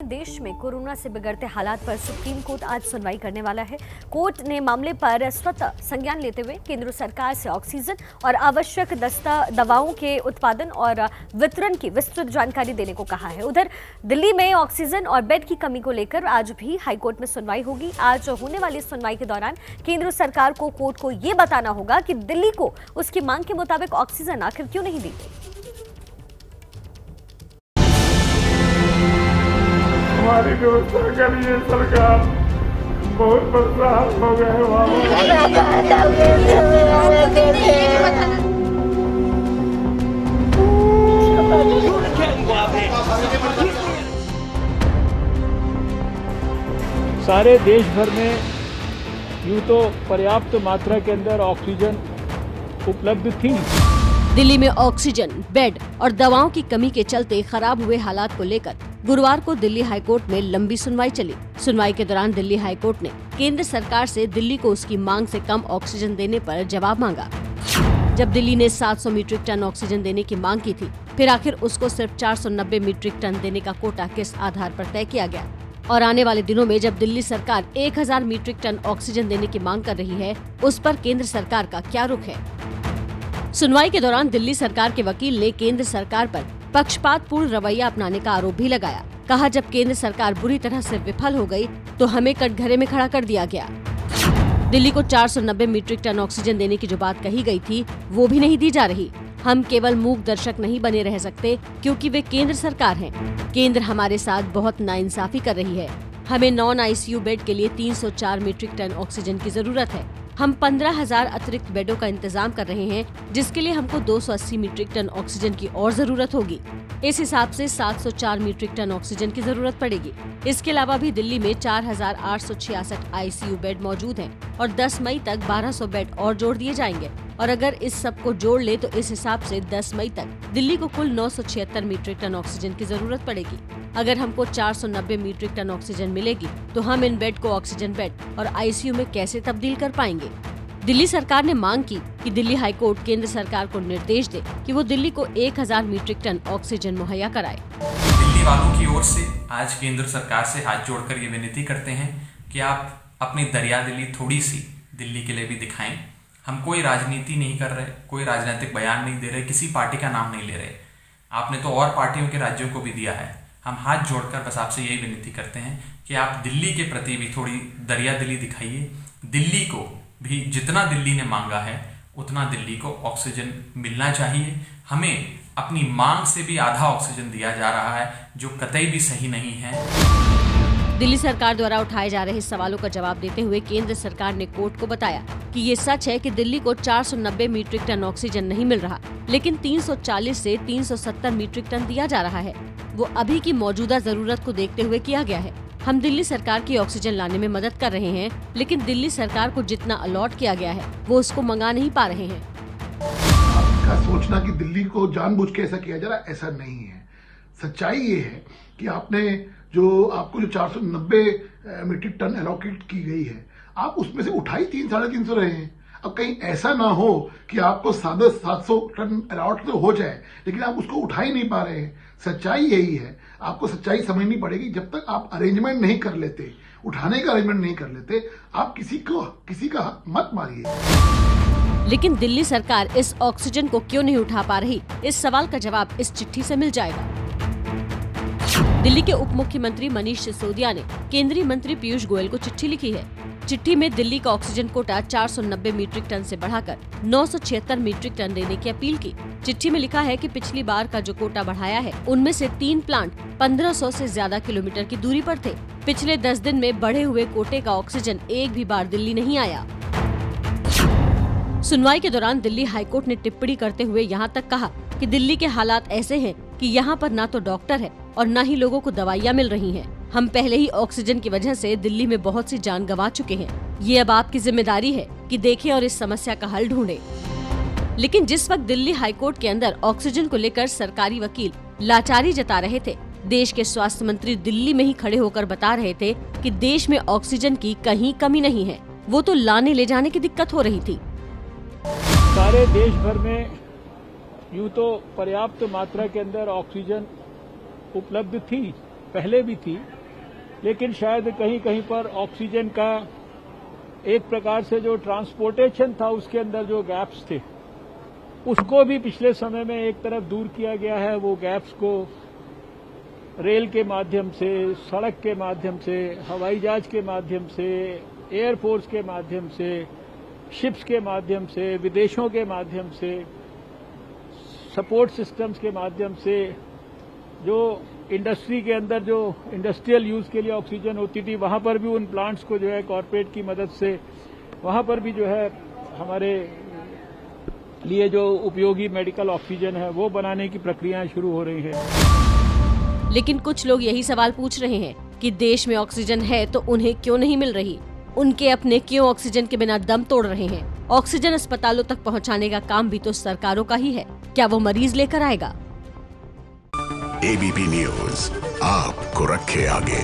देश में कोरोना से बिगड़ते हालात पर सुप्रीम कोर्ट आज सुनवाई करने वाला है। कोर्ट ने मामले पर स्वतः संज्ञान लेते हुए केंद्र सरकार से ऑक्सीजन और आवश्यक दवाओं के उत्पादन और वितरण की विस्तृत जानकारी देने को कहा है। उधर दिल्ली में ऑक्सीजन और बेड की कमी को लेकर आज भी हाईकोर्ट में सुनवाई होगी। आज होने वाली सुनवाई के दौरान केंद्र सरकार को कोर्ट को ये बताना होगा कि दिल्ली को उसकी मांग के मुताबिक ऑक्सीजन आखिर क्यों नहीं दी गई। हमारी व्यवस्था करिए सरकार, बहुत परेशान हो गए सारे देश भर में यूं तो पर्याप्त मात्रा के अंदर ऑक्सीजन उपलब्ध थी। दिल्ली में ऑक्सीजन, बेड और दवाओं की कमी के चलते खराब हुए हालात को लेकर गुरुवार को दिल्ली हाईकोर्ट में लंबी सुनवाई चली। सुनवाई के दौरान दिल्ली हाईकोर्ट ने केंद्र सरकार से दिल्ली को उसकी मांग से कम ऑक्सीजन देने पर जवाब मांगा। जब दिल्ली ने 700 मीट्रिक टन ऑक्सीजन देने की मांग की थी, फिर आखिर उसको सिर्फ 490 मीट्रिक टन देने का कोटा किस आधार पर तय किया गया? और आने वाले दिनों में जब दिल्ली सरकार 1000 मीट्रिक टन ऑक्सीजन देने की मांग कर रही है, उस पर केंद्र सरकार का क्या रुख है? सुनवाई के दौरान दिल्ली सरकार के वकील ने केंद्र सरकार पर पक्षपातपूर्ण रवैया अपनाने का आरोप भी लगाया। कहा, जब केंद्र सरकार बुरी तरह से विफल हो गई तो हमें कटघरे में खड़ा कर दिया गया। दिल्ली को 490 मीट्रिक टन ऑक्सीजन देने की जो बात कही गई थी, वो भी नहीं दी जा रही। हम केवल मूक दर्शक नहीं बने रह सकते, क्योंकि वे केंद्र सरकार हैं। केंद्र हमारे साथ बहुत नाइंसाफी कर रही है। हमें नॉन आईसीयू बेड के लिए 304 मीट्रिक टन ऑक्सीजन की जरूरत है। हम 15,000 अतिरिक्त बेडों का इंतजाम कर रहे हैं, जिसके लिए हमको 280 मीट्रिक टन ऑक्सीजन की और जरूरत होगी। इस हिसाब से 704 मीट्रिक टन ऑक्सीजन की जरूरत पड़ेगी। इसके अलावा भी दिल्ली में 4,866 आईसीयू बेड मौजूद हैं और 10 मई तक 1200 बेड और जोड़ दिए जाएंगे। और अगर इस सब को जोड़ ले तो इस हिसाब से 10 मई तक दिल्ली को कुल 976 मीट्रिक टन ऑक्सीजन की जरूरत पड़ेगी। अगर हमको 490 मीट्रिक टन ऑक्सीजन मिलेगी तो हम इन बेड को ऑक्सीजन बेड और आईसीयू में कैसे तब्दील कर पाएंगे? दिल्ली सरकार ने मांग की कि दिल्ली हाईकोर्ट केंद्र सरकार को निर्देश दे कि वो दिल्ली को 1000 मीट्रिक टन ऑक्सीजन मुहैया कराए। दिल्ली वालों की ओर से आज केंद्र सरकार से हाथ जोड़कर ये विनती करते हैं कि आप अपनी दरियादिली थोड़ी सी दिल्ली के लिए भी दिखाएं। हम कोई राजनीति नहीं कर रहे, कोई राजनीतिक बयान नहीं दे रहे, किसी पार्टी का नाम नहीं ले रहे। आपने तो और पार्टियों के राज्यों को भी दिया है। हम हाथ जोड़कर बस आपसे यही विनती करते हैं कि आप दिल्ली के प्रति भी थोड़ी दरियादिली दिखाइए। दिल्ली को भी जितना दिल्ली ने मांगा है उतना दिल्ली को ऑक्सीजन मिलना चाहिए। हमें अपनी मांग से भी आधा ऑक्सीजन दिया जा रहा है, जो कतई भी सही नहीं है। दिल्ली सरकार द्वारा उठाए जा रहे सवालों का जवाब देते हुए केंद्र सरकार ने कोर्ट को बताया कि ये सच है कि दिल्ली को 490 मीट्रिक टन ऑक्सीजन नहीं मिल रहा, लेकिन 340 से 370 मीट्रिक टन दिया जा रहा है। वो अभी की मौजूदा जरूरत को देखते हुए किया गया है। हम दिल्ली सरकार की ऑक्सीजन लाने में मदद कर रहे हैं, लेकिन दिल्ली सरकार को जितना अलॉट किया गया है वो उसको मंगा नहीं पा रहे हैं। आपका सोचना कि दिल्ली को जानबूझ के ऐसा किया जा रहा है, ऐसा नहीं है। सच्चाई ये है कि आपको जो 490 मीट्रिक टन एलोकेट की गई है, आप उसमें से उठाई 300-350 रहे हैं। अब कहीं ऐसा ना हो कि आपको 700 टन अलॉट तो हो जाए, लेकिन आप उसको उठा ही नहीं पा रहे हैं। सच्चाई यही है। आपको सच्चाई समझनी पड़ेगी। जब तक आप अरेंजमेंट नहीं कर लेते, उठाने का अरेंजमेंट नहीं कर लेते, आप किसी का हक मत मारिए। लेकिन दिल्ली सरकार इस ऑक्सीजन को क्यों नहीं उठा पा रही, इस सवाल का जवाब इस चिट्ठी से मिल जाएगा। दिल्ली के उप मुख्यमंत्री मनीष सिसोदिया ने केंद्रीय मंत्री पीयूष गोयल को चिट्ठी लिखी है। चिट्ठी में दिल्ली का ऑक्सीजन कोटा 490 मीट्रिक टन से बढ़ाकर 976 मीट्रिक टन देने की अपील की। चिट्ठी में लिखा है कि पिछली बार का जो कोटा बढ़ाया है, उनमें से 3 प्लांट 1500 से ज्यादा किलोमीटर की दूरी पर थे। पिछले 10 दिन में बढ़े हुए कोटे का ऑक्सीजन एक भी बार दिल्ली नहीं आया। सुनवाई के दौरान दिल्ली हाईकोर्ट ने टिप्पणी करते हुए यहाँ तक कहा कि दिल्ली के हालात ऐसे हैं कि यहाँ पर ना तो डॉक्टर है और न ही लोगों को दवाइयाँ मिल रही हैं। हम पहले ही ऑक्सीजन की वजह से दिल्ली में बहुत सी जान गंवा चुके हैं। ये अब आपकी जिम्मेदारी है कि देखें और इस समस्या का हल ढूंढें। लेकिन जिस वक्त दिल्ली हाईकोर्ट के अंदर ऑक्सीजन को लेकर सरकारी वकील लाचारी जता रहे थे, देश के स्वास्थ्य मंत्री दिल्ली में ही खड़े होकर बता रहे थे कि देश में ऑक्सीजन की कहीं कमी नहीं है, वो तो लाने ले जाने की दिक्कत हो रही थी। सारे देश भर में यूं तो पर्याप्त मात्रा के अंदर ऑक्सीजन उपलब्ध थी, पहले भी थी, लेकिन शायद कहीं कहीं पर ऑक्सीजन का एक प्रकार से जो ट्रांसपोर्टेशन था उसके अंदर जो गैप्स थे उसको भी पिछले समय में एक तरफ दूर किया गया है। वो गैप्स को रेल के माध्यम से, सड़क के माध्यम से, हवाई जहाज के माध्यम से, एयरफोर्स के माध्यम से, शिप्स के माध्यम से, विदेशों के माध्यम से, सपोर्ट सिस्टम्स के माध्यम से, जो इंडस्ट्री के अंदर जो इंडस्ट्रियल यूज के लिए ऑक्सीजन होती थी वहां पर भी उन प्लांट्स को जो है कॉर्पोरेट की मदद से वहां पर भी जो है हमारे लिए जो उपयोगी मेडिकल ऑक्सीजन है वो बनाने की प्रक्रियाएं शुरू हो रही है। लेकिन कुछ लोग यही सवाल पूछ रहे हैं कि देश में ऑक्सीजन है तो उन्हें क्यों नहीं मिल रही, उनके अपने क्यों ऑक्सीजन के बिना दम तोड़ रहे हैं। ऑक्सीजन अस्पतालों तक पहुंचाने का काम भी तो सरकारों का ही है, क्या वो मरीज लेकर आएगा? एबीपी न्यूज आपको रखे आगे।